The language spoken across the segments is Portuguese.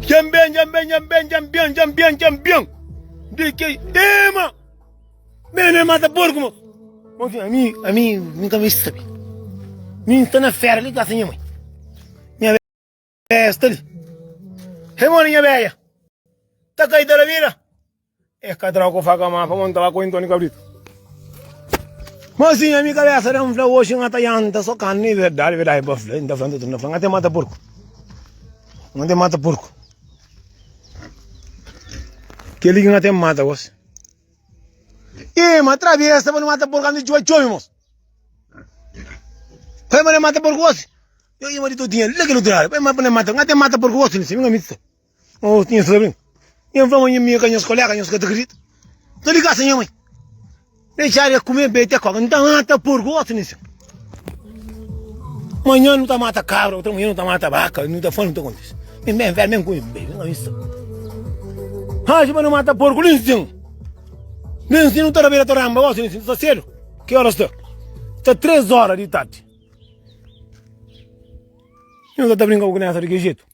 Jambian. De que, tema. Bene, mata porco, mo. Moço, a mim, nunca me sabe. Mim está na fera ali, tá sem mãe. Minha velha está ali. Remolinha velha. Tá caída da vida. É cadrão que eu faço a mão para montar lá com o Antônio Cabrito. Mas sim, a minha cabeça não foi hoje em Atayanta, só carne, verdade, bafle, ainda falando tudo na franga, até mata porco. Até mata porco. Que liga até mata você. E mas travessa para não matar porco, não te vai moço. Foi para matar porco você. Eu ia marido tinha, liga no trás, vai para matar, até mata porco você, não sei, minha missa. Oh, tinha sobrinho. Eu vou minha canhos colega, canhos que te acredito. Tô ligado, senhor mãe. Deixar ele comer bem até quando não mata porco você, nisso. Manhã não tá mata cabra, outra manhã não tá mata vaca, não tá fome, não tá acontecendo. Bem velho, mesmo com bem, não isso. Ah, não mata porco, nem sim. Nem sim, não tá na beira da ramba, você, nem sim, tá cedo. Que horas está? Está 3 horas de tarde. Eu não tá brincando com essa de que jeito.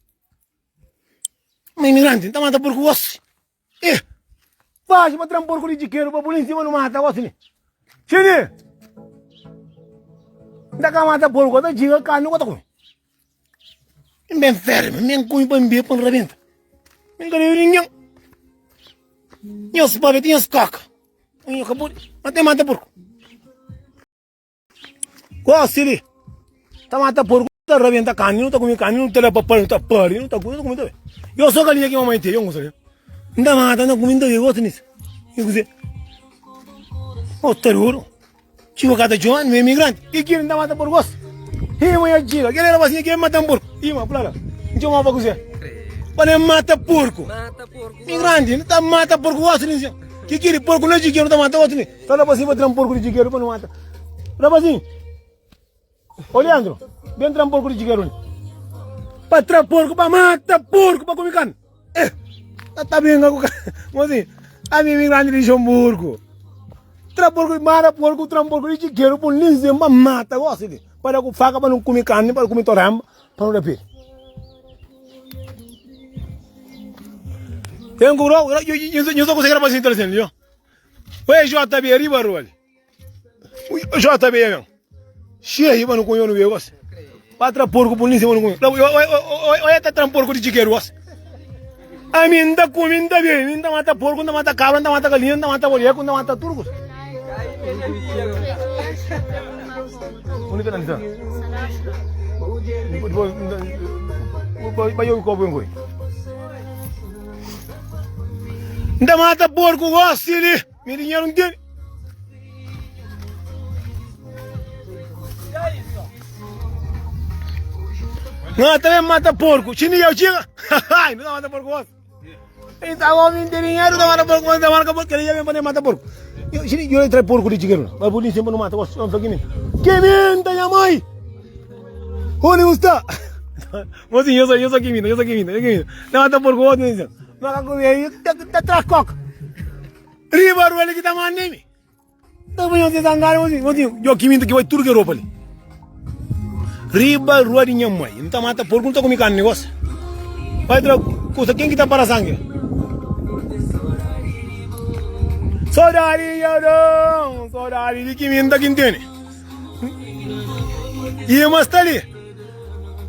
Mas imigrante, não tá mata porco você. Faz para trampor porco de chiqueiro, para pôr em cima não mata você. Chine! Não tá mata porco, tá giga, carne, não tá comendo. Bem fermo, bem cunho, bem bem, bem rebenta. Bem carinho. Os pavetinhos caca. Eu acabou, até mata porco. Qual se tá mata porco, tá rebenta carne, não tá comendo carne, não tá leva para não tá pari, não tá comendo. Eu sou galinha que mamãe tem, eu não sei. Não tá mata, não comendo, eu gosto nisso. Eu sei. O terror. Chico cada João, meu imigrante, e que não tá mata porco. E mãe gira, que era assim que mata porco. E uma plana. Então uma para cozer. Para mata porco. Migrante, não tá mata porco você nisso. Que quer porco não é chiqueiro, não tá mata você. Tá lá para cima tram porco de chiqueiro para não mata. Tá para assim. Oleandro, vem tram porco de chiqueiro. Para tra porco, para mata porco, para comer carne. Tá brincando com mas assim, a minha imigrante de Hamburgo. Tra porco, mata porco, tram porco de chiqueiro, para não para mata você. Para que faca para não comer carne, para comer toramba, para não repetir. Tem guru, eu só consigo fazer interessante, eu. Foi JB riba rol. O JB mesmo. Cheio mano com eu no eu. Patra porco polícia mano com. Olha tá tram porco de chiqueiro você. A mim da comida bem, mim da mata porco, da mata cabra, da mata galinha, da mata boleco, da mata turco. Onde tá nessa? Vai eu copo ngoi. Da mata porco gosta ali, me dinheiro não tem. Não, também mata porco, chini eu chega. Não mata porco gosta. Então homem tem dinheiro, da mata porco, da mata porco, ele já vem para mata porco. Eu trai porco de chiqueiro, mas por isso não mata gosta, não faz que minta minha mãe. Onde está? Mas sim, eu sou que minta. Não mata porco gosta nisso. Maka comer aí, tá tracoca. Riba rua que tá mandando. Tá bem onde zangar, mas eu que minta que vai tudo que roupa ali. Riba rua de minha mãe, não tá mata porco, não tá comendo carne negócio. Vai tra coisa quem que tá para sangue? Saudade de que minta que tem. E mas tá ali.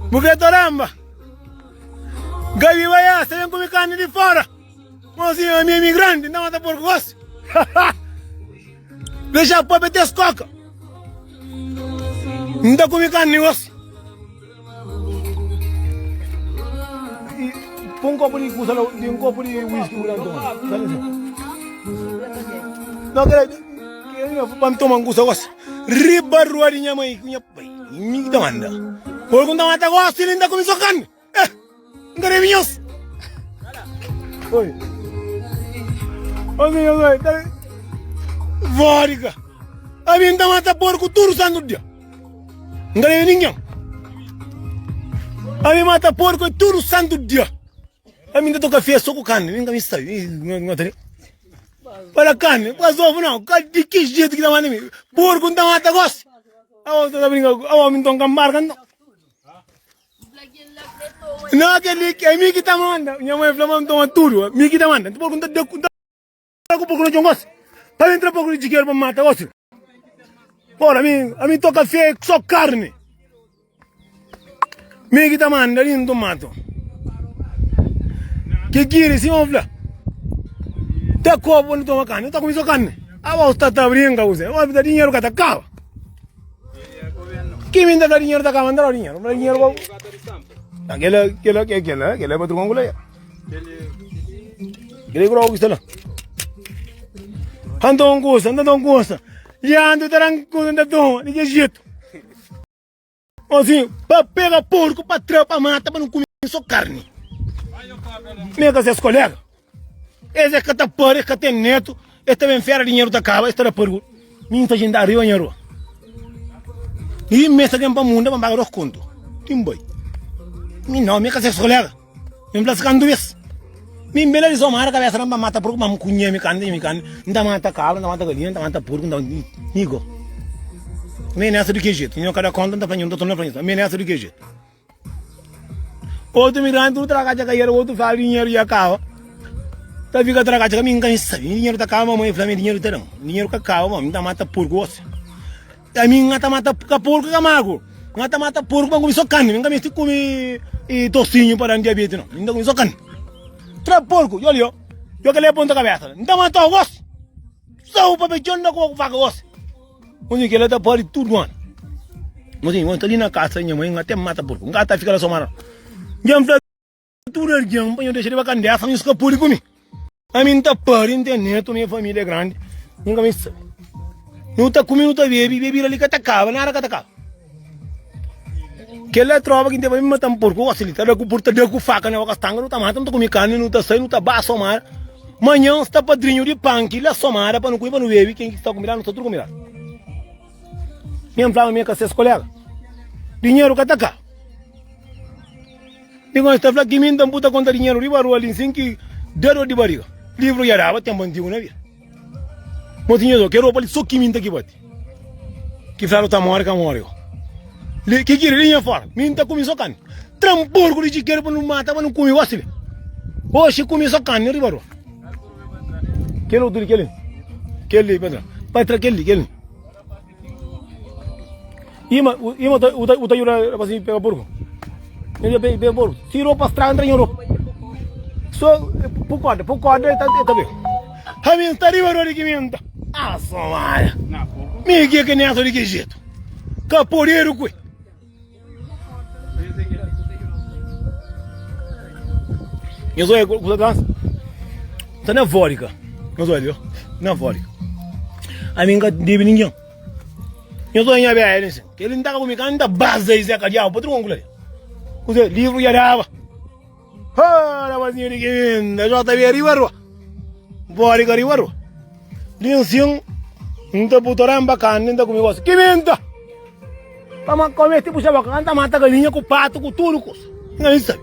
Porque toramba. Gabi vai você vem comer carne de fora. Mas assim, a minha imigrante, não mata porco gosto. Deixa a pobre ter as coca. Não tá comendo carne gosto. Põe um copo de cusa, um copo de whisky por dentro. Não, quero para tomar um cusa gosto. Riba rua de minha mãe, minha pai. Me dá manda. Porco não mata gosto, ele ainda come só carne. Gareminhos! Oi! Oi, tá... Vórica! A mim tá mata porco tudo santo dia! Gareminhos! A mim mata porco tudo santo dia! A mim tá toca feia só com carne, ninguém me sabe. Para carne, para ovo não, de que jeito que tá mandando? Porco não tá mata gosto! A outra tá brincando, a homem tá com marca não! Não, aquele que é mim que tá mandando. Minha mãe falou, toma tudo. Mim que tá mandando. Por conta de pouco de negócio. Para entrar pouco de dinheiro para matar você. Ora, a mim toca feio só carne. Mim que tá mandando, ali não mato. Que queira, sim, vamos lá. Tá copo, não toma carne. Não tá comendo carne. A você tá brincando, você. Vai dar dinheiro que tá caro. Que me dá dinheiro, tá acabando de dar dinheiro. Não dá dinheiro, aquele é para tu congolar. Aquele é para o lá. Ando um gosto. Já ando tranquilo, ando tão, de jeito. Assim, para pegar porco, para trapar, mata, para não comer só carne. Mega seus colegas. Esse é que tá por, esse que tem neto, esse também fera dinheiro da cava, esse tá por. Minha gente arriba dinheiro. E mesa que é para mundo, para pagar os contos. Timboi. Não, mega seus colegas. Me plascando isso. Me bela de somar a cabeça para matar porco, mas cunha me cande, não mata cabra, não mata galinha, não mata porco, não nigo. Me nessa do que jeito, não cada conta não faz não faz, me nessa do que jeito. Outro mirando, outro traga de cair, outro faz dinheiro e acaba. Tá fica traga de caminho, dinheiro da cama, mãe, flamengo dinheiro terão, dinheiro que acaba, mãe, não mata porco. A mim não mata porco, camago, não mata porco para comer só carne, não me come e tocinho para diabetes não, não come só carne. Tra porco, eu que le ponto a cabeça. Não mata o gosto. Só o papel não com vaca gosto. Onde que ele tá por tudo, mano. Mas assim, ali na casa, minha mãe até mata porco. Um gato fica lá somando. Jam pra tudo ali, jam, eu deixei ele bacana dessa, não escapou de comer. A mim tá por internet, minha família é grande. Nunca me sabe. Não tá comendo, não tá bebe ali que tá cava, nada que tá cava. Que ele trova que vai me matar um porco, assim, tá com faca, né? Com tanga, não tá matando, não tá comendo carne, não tá saindo, não tá baixo, somar. Manhã está padrinho de punk, ele é somar, para não comer, para não beber, quem está comendo, não está tudo comendo. Minha flama, minha cabeça, colega. Dinheiro que tá cá. Digo, está falando que me dá puta conta dinheiro, riba rua ali, sem que dedo de barriga. Livro já dava, tem bandido na vida. Mas dinheiro, que roupa ali, só que me dá que bate. Que fala, tá morto, que morreu. Que linha fora, minta começou carne. Tramporco de chiqueiro para não matar, para não comer assim. Hoje começou carne, ribarou. Aquele outro, aquele, Pedro. Patra, aquele. Ima, o Tayura, assim, pega porco. Ele pega porco. Tirou para estragar, entra em Europa. Só, pucada, está bem. A minha está ribarou de que minta. Ah, só malha. Me que nem essa de que jeito. Caporeiro, coi. Eu sou tá na vórica. Eu sou ali, na vórica. A minha de ninguém. Eu sou em ABL, que ele não tá comigo, não tá base isso aqui, já, outro ângulo ali. O livro já dava. Ah, mas ninguém que já tá bem arriba, vórica arriba. Lincinho, não tá putorando bacana, não tá comigo. Que menta! Tama comer tipo bacana, tá mata galinha com pato, com tudo, não é isso.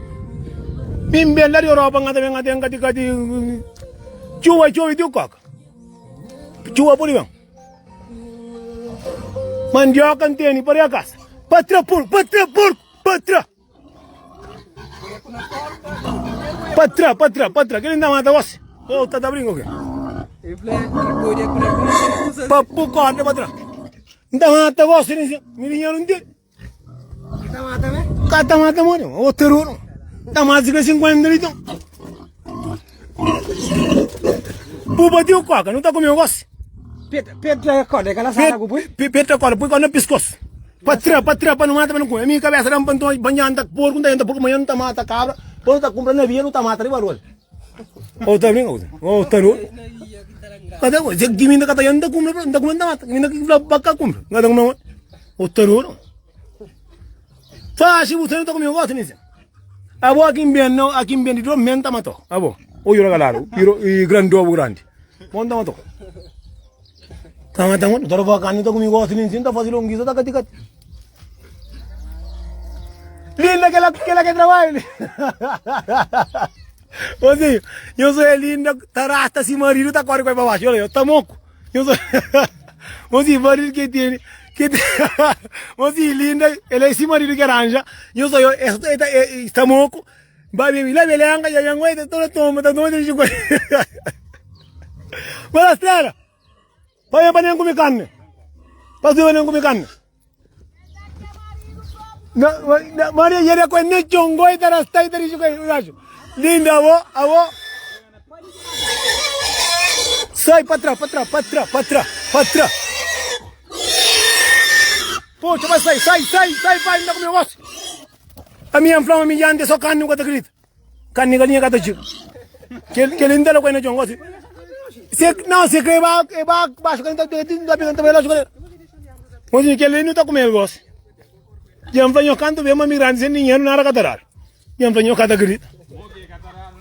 Bimbe dari Europa ngati cuba itu kok. Cuba pun bang. Mandioca anteni para a casa. Patra. Que linda mata você. Oh, tá brincando aqui. Papu corda patra. Ainda mata você, me dinheiro não tem. Kita mata, né? Kata mata mano, o terror. Tá mais de 50 litros. Pupa de coca, não tá comendo gosto? Petra corda, aquela sala com pui? Petra corda, pui quando é pescoço. Patra, para não matar, para não comer. Minha cabeça não pantou, banhando, porco, não tá indo, porco, amanhã não tá mata cabra. Quando tá comprando avião, não tá mata, ali barulho. Oh, tá brincando? Oh, terror. Cadê o que me ainda tá indo, não tá comendo mata. Me ainda que vaca compra. Não tá comendo. Oh, terror. Faz, você não tá comendo gosto nisso. Abo aqui em Beni, do menta matou. Abo, o yoro galaro, e grande ovo grande. Monta matou. Tá matando, tá vacando, tá comigo assim, nem tá fazendo guisa, tá cati. Linda que trabalha. Ô sim, eu sou linda, tá rasta, se marido tá correndo para baixo, olha, tá moco. Eu sou, ô sim, marido que tem. Mas linda, ele é esse marido que arranja. Eu sou está moco, Babi bila bele anga ya yango ite todo toma ta no de chuko. Wala strada. Paya panen kumi kanne. Pasu panen kumi kanne. Na Maria yere ko ne chongo ite rasta ite chuko unacho. Linda avo. Sai patra. Poxa, mas sai, vai, ainda com meu gosto. A minha flama me ande só carne com a grita. Carne galinha gata chico. Que linda lo que não jongo. Se que vai baixo que não tá pegando belo jogo. Mas que ele não tá com meu gosto. Já me fanho canto bem migrante sem dinheiro na hora catarar. Já me fanho cata grita.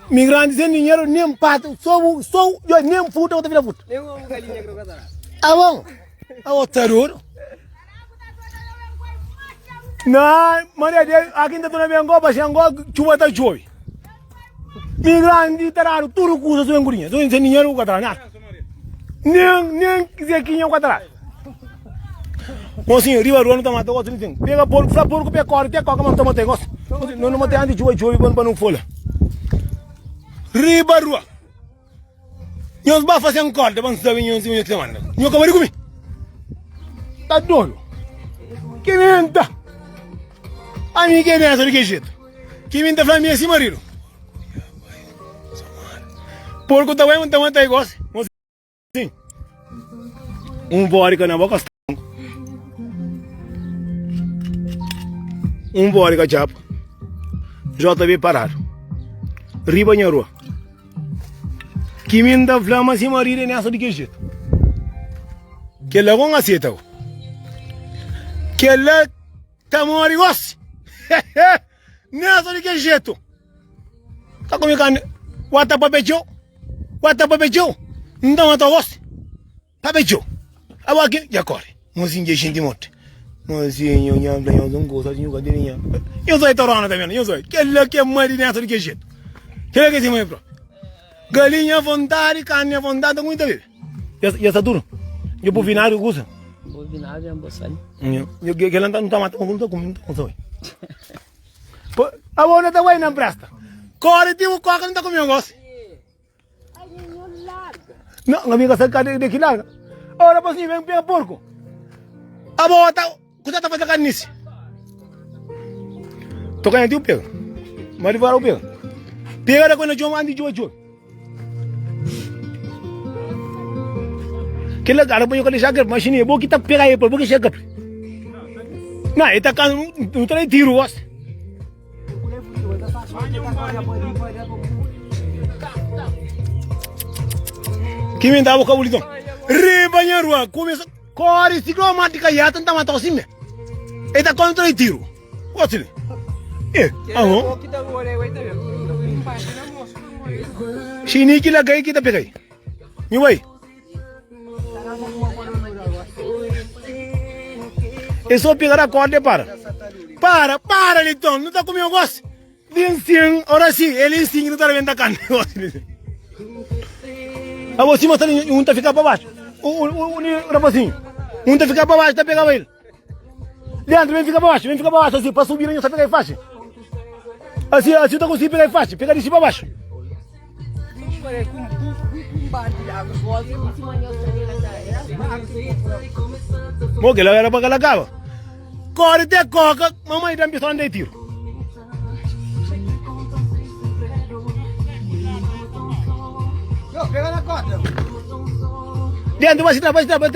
Migrante sem dinheiro nem pato, só nem futa outra vira futa. Eu amo galinha que catarar. Ah bom. Ah o terror. Na Maria de aqui ainda tô na minha goba, se ango chuva tá chove. Migrante tararu tudo cusa sua engurinha, sua dinheiro com atrás, nem zequinha com atrás. Mocinho, riba ruano tá matando outro ninguém. Pega porco, fla porco, pega corte, pega coca, mantém mantém gosto. Não mantém ande chuva para não folha. Riba rua. Nós vai fazer um corte, vamos saber nós se nós manda. Nós acabamos comigo. Tá doido? Que menta? Amigo que é sobre que jeito? Que menta família se marido? Porco tá bem, então tá igual. Sim. Bórica na boca. Bórica chapa. JB parado. Riba na rua. Que menta flama se marido nessa de que jeito? Que lá vão aceitar. Que lá tá morigos. Nessa de que jeito? Tá comigo carne? Wata papecho? Então tá gosto? Papecho. Aba aqui já corre. Mozinho de gente morte. Mozinho nhamba eu gosto de jogar dinheiro. Eu sou torona também, eu sou. Que lá que mãe nessa de que jeito? Que lá que se mãe pro? Galinha vontade, carne vontade muito bem. Já tá duro. Eu vou vinar o gosto. Vou vinar já embaçado. Eu que lá não tá matando, não tô comendo, não sou. A boa tá vai na presta. Corre tipo coca não tá comendo gosto. Não, amiga, você quer de que larga? Ora, pois vem pegar porco. A boa tá, cuidado tá fazendo carnice. Tô ganhando o pego. Mas vai o pego. Pega quando eu ando de jogo. Que legal, põe o que já quer, mas nem vou que tá pega aí, porque chega. Não, ele tá caindo, não tem tiro, gosto. Que me dá o cabulito. Ribanha rua, começa. Corre, ciclomática, já tenta matar o cime. Ele tá contra o tiro. Olha ele. Aham. Chini que lagay kita pegay. Mi way. Isso pegar a corda para, Liton, não tá comendo gosto. Sim, ora sim, ele sim, não tá vendo a carne. A você mostra um tá ficar para baixo. O rapazinho. Um tá ficar para baixo, tá pegando ele. Leandro, vem ficar para baixo, assim, para subir, não tá pegando fácil. Assim, tá conseguindo pegar fácil, pega de cima para baixo. Mo que la era para la cava. Corre te coca, mamãe tá empezando a tiro. Yo, pega na corda. Dentro vai estar,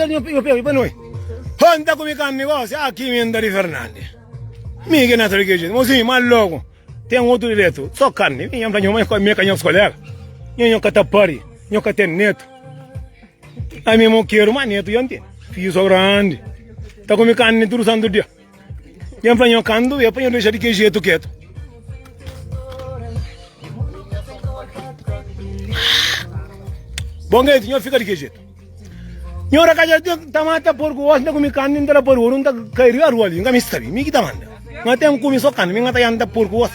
eu pego, para noi. Honda come can negócio, aqui me anda de Fernandes. Miga na trigueira, mo sim, mal logo. Tem outro direto, só carne, minha mãe com minha canhão colega. Nyo katapari, nyo kateneto. A minha mão quero maneto yante. Fiz o grande. Tá com me carne tudo santo dia. Yam pra nyo cando e apanho deixar de que jeito quieto. Bom gaito, nyo fica de que jeito. Nyo ora kaja tamata porco, wasna com me carne ndala porco, não tá cair a rua ali, nunca me sabe. Me que tá manda. Mas tem um comi só carne, me ngata yanda porco was.